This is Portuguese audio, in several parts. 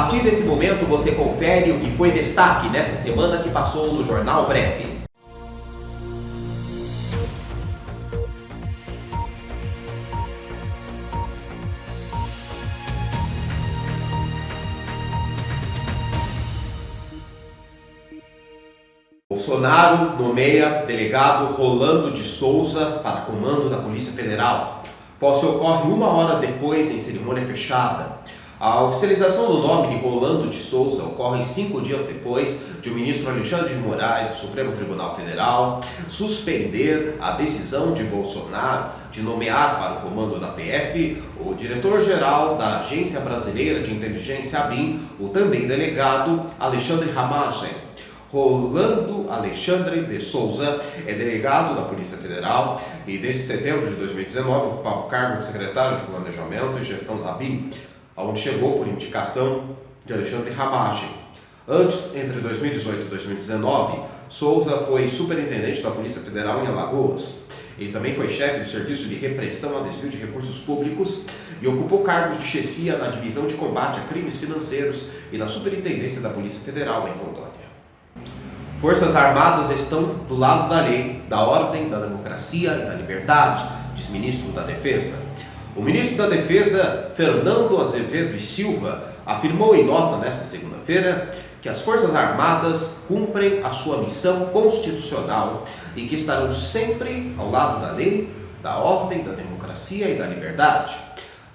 partir desse momento você confere o que foi destaque nesta semana que passou no Jornal Breve. Bolsonaro nomeia delegado Rolando de Souza para comando da Polícia Federal. Posse ocorre 1 hora depois em cerimônia fechada. A oficialização do nome de Rolando de Souza ocorre 5 dias depois de o ministro Alexandre de Moraes, do Supremo Tribunal Federal, suspender a decisão de Bolsonaro de nomear para o comando da PF o diretor-geral da Agência Brasileira de Inteligência, ABIN, o também delegado Alexandre Ramagem. Rolando Alexandre de Souza é delegado da Polícia Federal e desde setembro de 2019 ocupava o cargo de secretário de Planejamento e Gestão da ABIN, onde chegou por indicação de Alexandre Ramagem. Antes, entre 2018 e 2019, Souza foi superintendente da Polícia Federal em Alagoas. Ele também foi chefe do Serviço de Repressão a Desvio de Recursos Públicos e ocupou cargos de chefia na Divisão de Combate a Crimes Financeiros e na Superintendência da Polícia Federal em Rondônia. Forças Armadas estão do lado da lei, da ordem, da democracia e da liberdade, diz ministro da Defesa. O ministro da Defesa, Fernando Azevedo e Silva, afirmou em nota nesta segunda-feira que as Forças Armadas cumprem a sua missão constitucional e que estarão sempre ao lado da lei, da ordem, da democracia e da liberdade.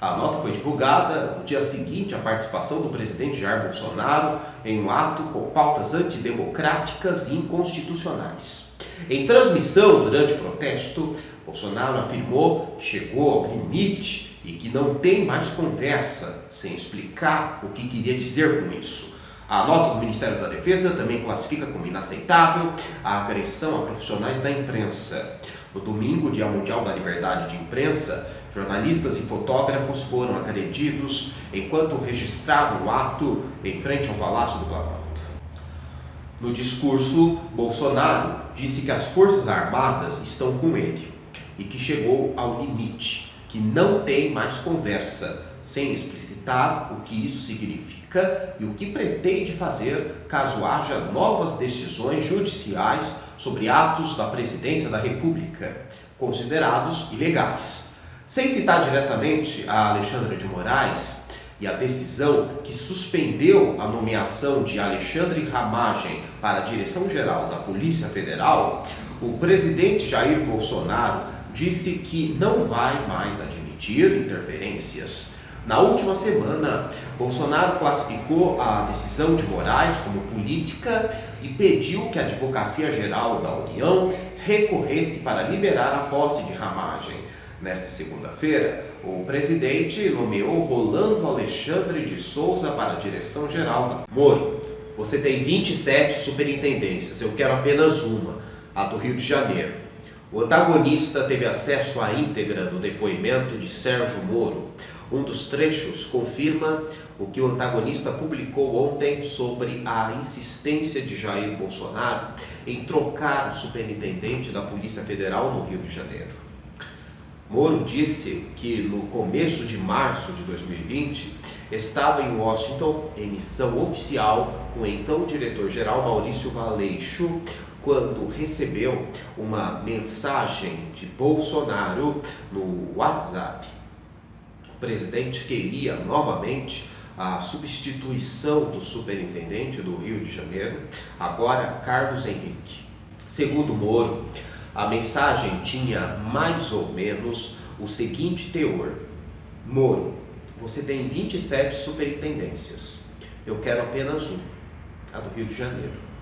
A nota foi divulgada no dia seguinte à participação do presidente Jair Bolsonaro em um ato com pautas antidemocráticas e inconstitucionais. Em transmissão durante o protesto, Bolsonaro afirmou que chegou ao limite e que não tem mais conversa, sem explicar o que queria dizer com isso. A nota do Ministério da Defesa também classifica como inaceitável a agressão a profissionais da imprensa. No domingo, Dia Mundial da Liberdade de Imprensa, jornalistas e fotógrafos foram agredidos enquanto registravam o ato em frente ao Palácio do Planalto. No discurso, Bolsonaro disse que as Forças Armadas estão com ele e que chegou ao limite, que não tem mais conversa, sem explicitar o que isso significa e o que pretende fazer caso haja novas decisões judiciais sobre atos da Presidência da República, considerados ilegais. Sem citar diretamente a Alexandre de Moraes e a decisão que suspendeu a nomeação de Alexandre Ramagem para a direção-geral da Polícia Federal, o presidente Jair Bolsonaro disse que não vai mais admitir interferências. Na última semana, Bolsonaro classificou a decisão de Moraes como política e pediu que a Advocacia Geral da União recorresse para liberar a posse de Ramagem. Nesta segunda-feira, o presidente nomeou Rolando Alexandre de Souza para a direção-geral da Moro. Você tem 27 superintendências, eu quero apenas uma, a do Rio de Janeiro. O antagonista teve acesso à íntegra do depoimento de Sérgio Moro. Um dos trechos confirma o que o antagonista publicou ontem sobre a insistência de Jair Bolsonaro em trocar o superintendente da Polícia Federal no Rio de Janeiro. Moro disse que no começo de março de 2020 estava em Washington em missão oficial com o então diretor-geral Maurício Valeixo, quando recebeu uma mensagem de Bolsonaro no WhatsApp. O presidente queria novamente a substituição do superintendente do Rio de Janeiro, agora Carlos Henrique. Segundo Moro, a mensagem tinha mais ou menos o seguinte teor: Moro, você tem 27 superintendências, eu quero apenas uma, a do Rio de Janeiro.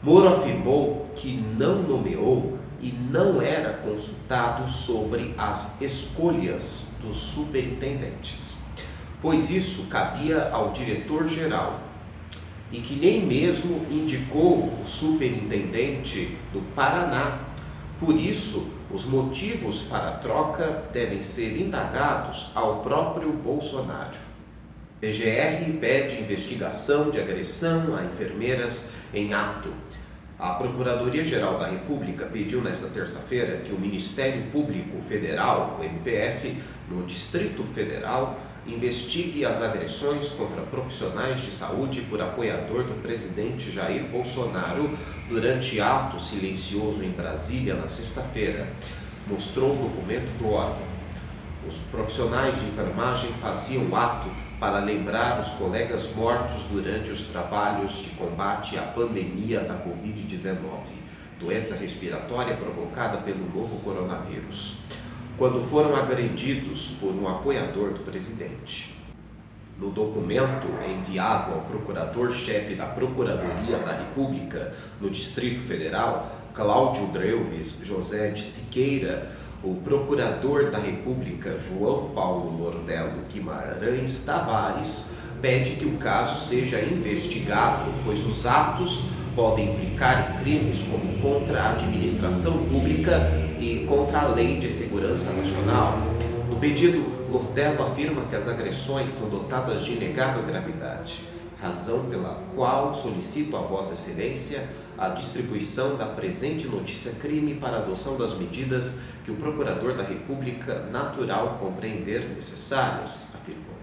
Moro afirmou que não nomeou e não era consultado sobre as escolhas dos superintendentes, pois isso cabia ao diretor-geral, e que nem mesmo indicou o superintendente do Paraná. Por isso, os motivos para a troca devem ser indagados ao próprio Bolsonaro. PGR pede investigação de agressão a enfermeiras em ato. A Procuradoria-Geral da República pediu nesta terça-feira que o Ministério Público Federal, o MPF, no Distrito Federal, investigue as agressões contra profissionais de saúde por apoiador do presidente Jair Bolsonaro durante ato silencioso em Brasília na sexta-feira, mostrou o documento do órgão. Os profissionais de enfermagem faziam o ato para lembrar os colegas mortos durante os trabalhos de combate à pandemia da Covid-19, doença respiratória provocada pelo novo coronavírus, quando foram agredidos por um apoiador do presidente. No documento enviado ao procurador-chefe da Procuradoria da República no Distrito Federal, Cláudio Dreumes José de Siqueira, o procurador da República, João Paulo Lordelo Guimarães Tavares, pede que o caso seja investigado, pois os atos podem implicar em crimes como contra a administração pública e contra a Lei de Segurança Nacional. No pedido, Lordelo afirma que as agressões são dotadas de inegável gravidade, razão pela qual solicito a Vossa Excelência a distribuição da presente notícia-crime para a adoção das medidas que o Procurador da República natural compreender necessárias, afirmou.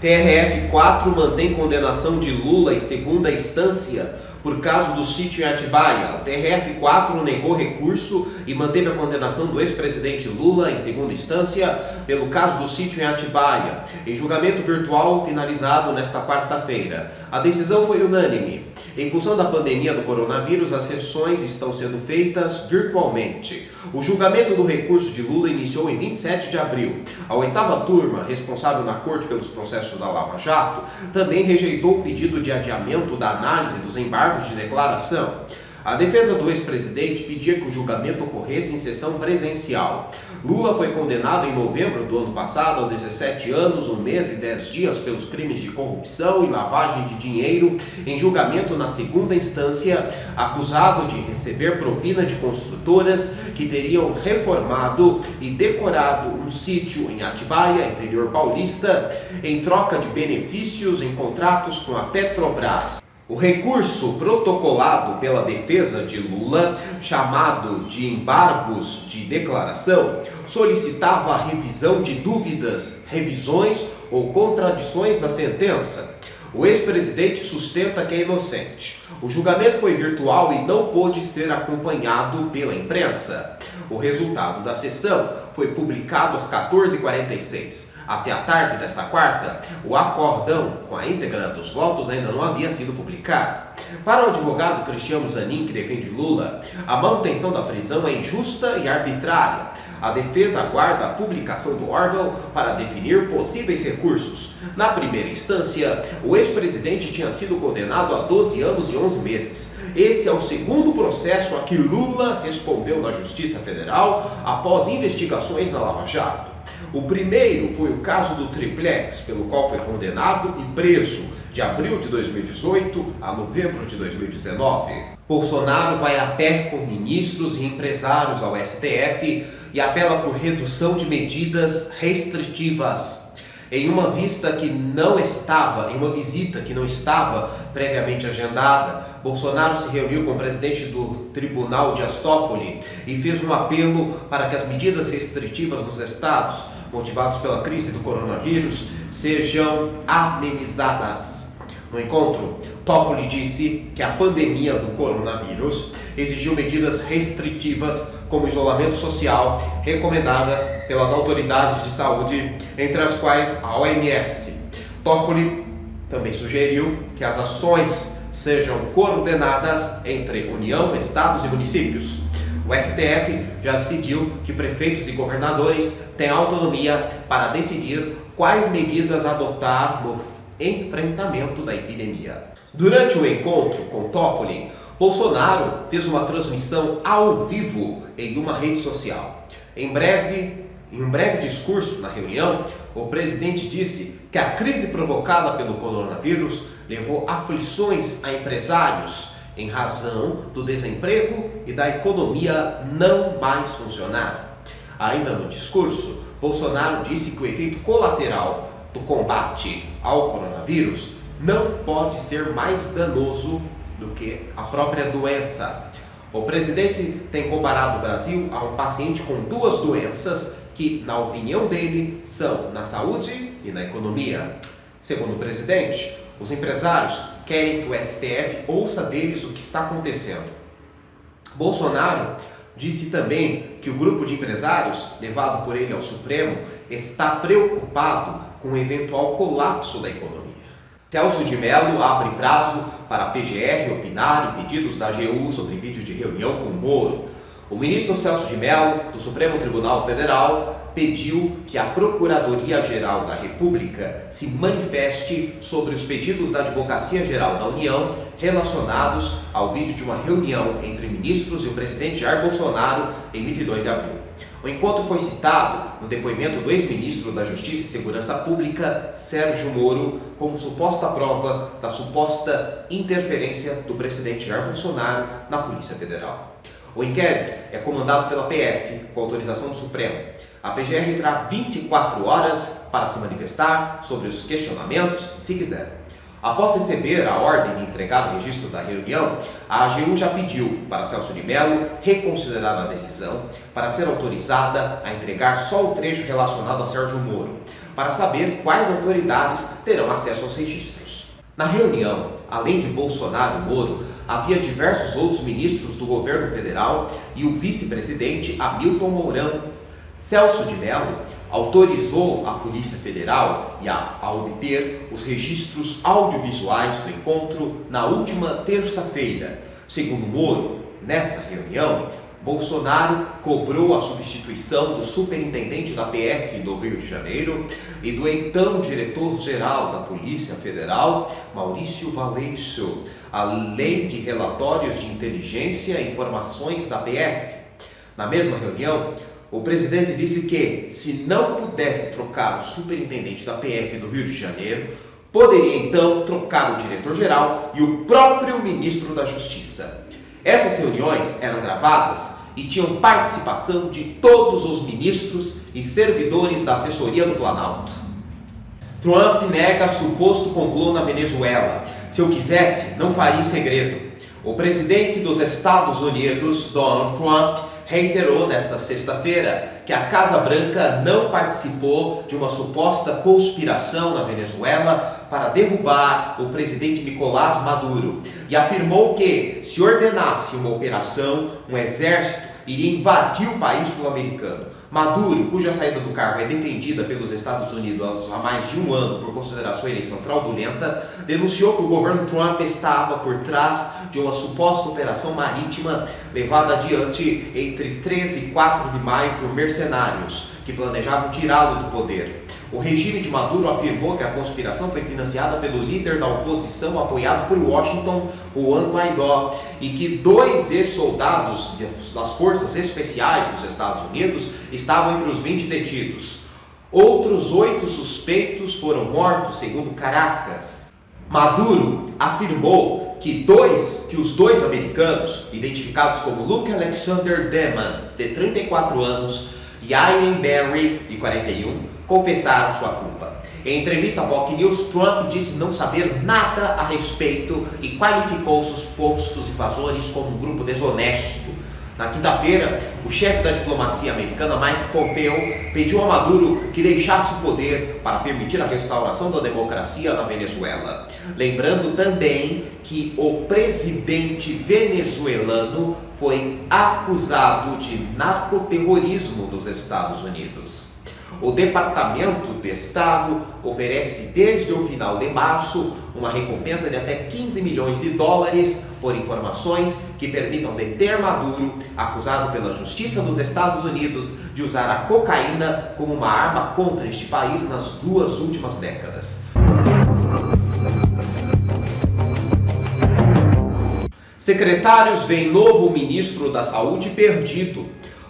TRF4 mantém condenação de Lula em segunda instância por caso do sítio em Atibaia. O TRF4 negou recurso e manteve a condenação do ex-presidente Lula em segunda instância pelo caso do sítio em Atibaia, em julgamento virtual finalizado nesta quarta-feira. A decisão foi unânime. Em função da pandemia do coronavírus, as sessões estão sendo feitas virtualmente. O julgamento do recurso de Lula iniciou em 27 de abril. A oitava turma, responsável na Corte pelos processos da Lava Jato, também rejeitou o pedido de adiamento da análise dos embargos de declaração. A defesa do ex-presidente pedia que o julgamento ocorresse em sessão presencial. Lula foi condenado em novembro do ano passado a 17 anos, 1 mês e 10 dias pelos crimes de corrupção e lavagem de dinheiro, em julgamento na segunda instância, acusado de receber propina de construtoras que teriam reformado e decorado um sítio em Atibaia, interior paulista, em troca de benefícios em contratos com a Petrobras. O recurso protocolado pela defesa de Lula, chamado de embargos de declaração, solicitava a revisão de dúvidas, revisões ou contradições da sentença. O ex-presidente sustenta que é inocente. O julgamento foi virtual e não pôde ser acompanhado pela imprensa. O resultado da sessão foi publicado às 14h46. Até a tarde desta quarta, o acórdão com a íntegra dos votos ainda não havia sido publicado. Para o advogado Cristiano Zanin, que defende Lula, a manutenção da prisão é injusta e arbitrária. A defesa aguarda a publicação do órgão para definir possíveis recursos. Na primeira instância, o ex-presidente tinha sido condenado a 12 anos e 11 meses. Esse é o segundo processo a que Lula respondeu na Justiça Federal após investigações na Lava Jato. O primeiro foi o caso do triplex, pelo qual foi condenado e preso de abril de 2018 a novembro de 2019. Bolsonaro vai a pé com ministros e empresários ao STF e apela por redução de medidas restritivas. Em uma visita que não estava previamente agendada, Bolsonaro se reuniu com o presidente do Tribunal Dias Toffoli e fez um apelo para que as medidas restritivas nos estados, motivadas pela crise do coronavírus, sejam amenizadas. No encontro, Toffoli disse que a pandemia do coronavírus exigiu medidas restritivas como isolamento social recomendadas pelas autoridades de saúde, entre as quais a OMS. Toffoli também sugeriu que as ações sejam coordenadas entre União, Estados e municípios. O STF já decidiu que prefeitos e governadores têm autonomia para decidir quais medidas adotar no enfrentamento da epidemia. Durante o encontro com Toffoli, Bolsonaro fez uma transmissão ao vivo em uma rede social. Em um breve discurso na reunião, o presidente disse que a crise provocada pelo coronavírus levou aflições a empresários em razão do desemprego e da economia não mais funcionar. Ainda no discurso, Bolsonaro disse que o efeito colateral do combate ao coronavírus não pode ser mais danoso do que a própria doença. O presidente tem comparado o Brasil a um paciente com duas doenças que, na opinião dele, são na saúde e na economia. Segundo o presidente, os empresários querem que o STF ouça deles o que está acontecendo. Bolsonaro disse também que o grupo de empresários, levado por ele ao Supremo, está preocupado com o eventual colapso da economia. Celso de Mello abre prazo para a PGR opinar em pedidos da AGU sobre vídeos de reunião com Moro. O ministro Celso de Mello, do Supremo Tribunal Federal, pediu que a Procuradoria-Geral da República se manifeste sobre os pedidos da Advocacia-Geral da União relacionados ao vídeo de uma reunião entre ministros e o presidente Jair Bolsonaro em 22 de abril. O encontro foi citado no depoimento do ex-ministro da Justiça e Segurança Pública, Sérgio Moro, como suposta prova da suposta interferência do presidente Jair Bolsonaro na Polícia Federal. O inquérito é comandado pela PF, com autorização do Supremo. A PGR terá 24 horas para se manifestar sobre os questionamentos, se quiser. Após receber a ordem de entregar o registro da reunião, a AGU já pediu para Celso de Mello reconsiderar a decisão para ser autorizada a entregar só o trecho relacionado a Sérgio Moro, para saber quais autoridades terão acesso aos registros. Na reunião, além de Bolsonaro e Moro, havia diversos outros ministros do governo federal e o vice-presidente Hamilton Mourão. Celso de Mello autorizou a Polícia Federal a obter os registros audiovisuais do encontro na última terça-feira. Segundo Moro, nessa reunião, Bolsonaro cobrou a substituição do superintendente da PF do Rio de Janeiro e do então diretor-geral da Polícia Federal, Maurício Valeixo, além de relatórios de inteligência e informações da PF. Na mesma reunião, o presidente disse que, se não pudesse trocar o superintendente da PF do Rio de Janeiro, poderia então trocar o diretor-geral e o próprio ministro da Justiça. Essas reuniões eram gravadas e tinham participação de todos os ministros e servidores da assessoria do Planalto. Trump nega suposto complô na Venezuela. Se eu quisesse, não faria em segredo. O presidente dos Estados Unidos, Donald Trump, reiterou nesta sexta-feira que a Casa Branca não participou de uma suposta conspiração na Venezuela para derrubar o presidente Nicolás Maduro e afirmou que, se ordenasse uma operação, um exército iria invadir o país sul-americano. Maduro, cuja saída do cargo é defendida pelos Estados Unidos há mais de um ano por considerar sua eleição fraudulenta, denunciou que o governo Trump estava por trás de uma suposta operação marítima levada adiante entre 13 e 4 de maio por mercenários que planejavam tirá-lo do poder. O regime de Maduro afirmou que a conspiração foi financiada pelo líder da oposição apoiado por Washington, Juan Guaidó, e que 2 ex-soldados das forças especiais dos Estados Unidos estavam entre os 20 detidos. Outros 8 suspeitos foram mortos, segundo Caracas. Maduro afirmou que os dois americanos, identificados como Luke Alexander Deman, de 34 anos, e Irene Berry, de 41, confessaram sua culpa. Em entrevista à Fox News, Trump disse não saber nada a respeito e qualificou os supostos invasores como um grupo desonesto. Na quinta-feira, o chefe da diplomacia americana, Mike Pompeo, pediu a Maduro que deixasse o poder para permitir a restauração da democracia na Venezuela. Lembrando também que o presidente venezuelano foi acusado de narcoterrorismo dos Estados Unidos. O Departamento de Estado oferece desde o final de março uma recompensa de até 15 milhões de dólares por informações que permitam deter Maduro, acusado pela Justiça dos Estados Unidos de usar a cocaína como uma arma contra este país nas 2 últimas décadas. Secretários veem novo ministro da Saúde perdido.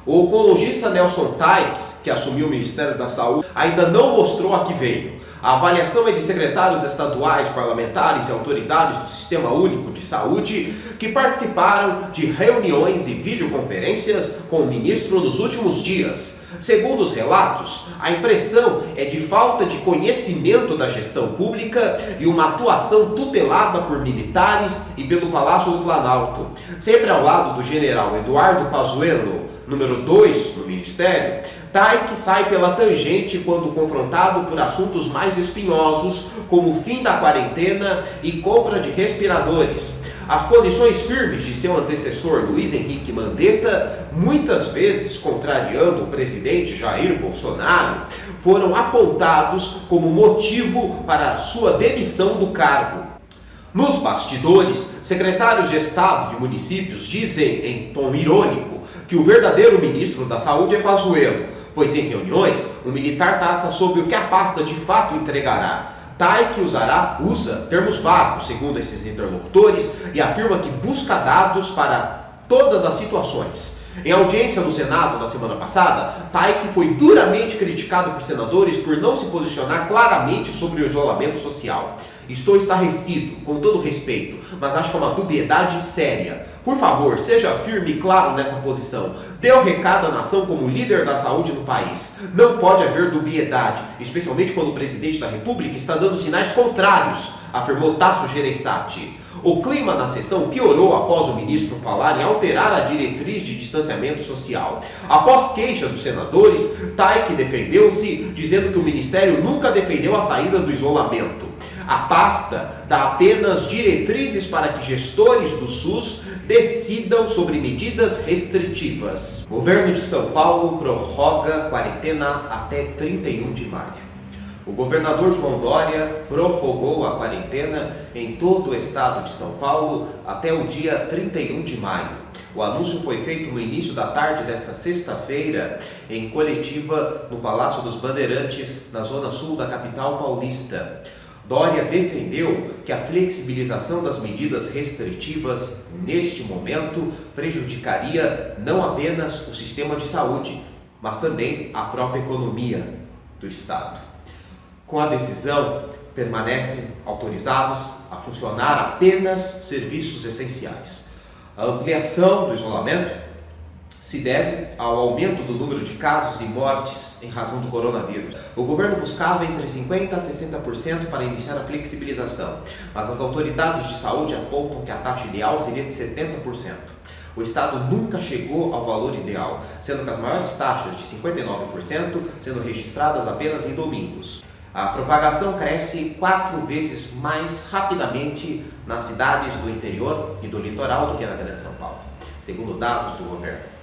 O oncologista Nelson Taix, que assumiu o Ministério da Saúde, ainda não mostrou a que veio. A avaliação é de secretários estaduais, parlamentares e autoridades do Sistema Único de Saúde que participaram de reuniões e videoconferências com o ministro nos últimos dias. Segundo os relatos, a impressão é de falta de conhecimento da gestão pública e uma atuação tutelada por militares e pelo Palácio do Planalto. Sempre ao lado do general Eduardo Pazuello, número 2 no Ministério, TAIC sai pela tangente quando confrontado por assuntos mais espinhosos, como o fim da quarentena e compra de respiradores. As posições firmes de seu antecessor, Luiz Henrique Mandetta, muitas vezes contrariando o presidente Jair Bolsonaro, foram apontados como motivo para sua demissão do cargo. Nos bastidores, secretários de Estado de municípios dizem, em tom irônico, que o verdadeiro ministro da Saúde é Pazuello, pois em reuniões o militar trata sobre o que a pasta de fato entregará. TAIC usa termos vagos, segundo esses interlocutores, e afirma que busca dados para todas as situações. Em audiência no Senado na semana passada, TAIC foi duramente criticado por senadores por não se posicionar claramente sobre o isolamento social. Estou estarrecido, com todo respeito, mas acho que é uma dubiedade séria. Por favor, seja firme e claro nessa posição. Dê o recado à nação como líder da saúde no país. Não pode haver dubiedade, especialmente quando o presidente da República está dando sinais contrários, afirmou Tasso Gereissati. O clima na sessão piorou após o ministro falar em alterar a diretriz de distanciamento social. Após queixa dos senadores, TAIC defendeu-se, dizendo que o ministério nunca defendeu a saída do isolamento. A pasta dá apenas diretrizes para que gestores do SUS decidam sobre medidas restritivas. O governo de São Paulo prorroga quarentena até 31 de maio. O governador João Dória prorrogou a quarentena em todo o estado de São Paulo até o dia 31 de maio. O anúncio foi feito no início da tarde desta sexta-feira, em coletiva no Palácio dos Bandeirantes, na zona sul da capital paulista. Dória defendeu que a flexibilização das medidas restritivas, neste momento, prejudicaria não apenas o sistema de saúde, mas também a própria economia do Estado. Com a decisão, permanecem autorizados a funcionar apenas serviços essenciais. A ampliação do isolamento se deve ao aumento do número de casos e mortes em razão do coronavírus. O governo buscava entre 50% a 60% para iniciar a flexibilização, mas as autoridades de saúde apontam que a taxa ideal seria de 70%. O Estado nunca chegou ao valor ideal, sendo que as maiores taxas de 59% sendo registradas apenas em domingos. A propagação cresce 4 vezes mais rapidamente nas cidades do interior e do litoral do que na Grande São Paulo, segundo dados do governo.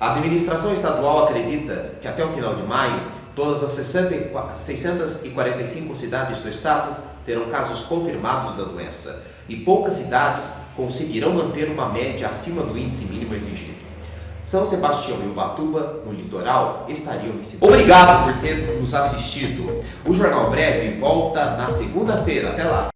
A administração estadual acredita que até o final de maio, todas as 645 cidades do estado terão casos confirmados da doença e poucas cidades conseguirão manter uma média acima do índice mínimo exigido. São Sebastião e Ubatuba, no litoral, estariam em segundo. Obrigado por ter nos assistido. O Jornal Breve volta na segunda-feira. Até lá!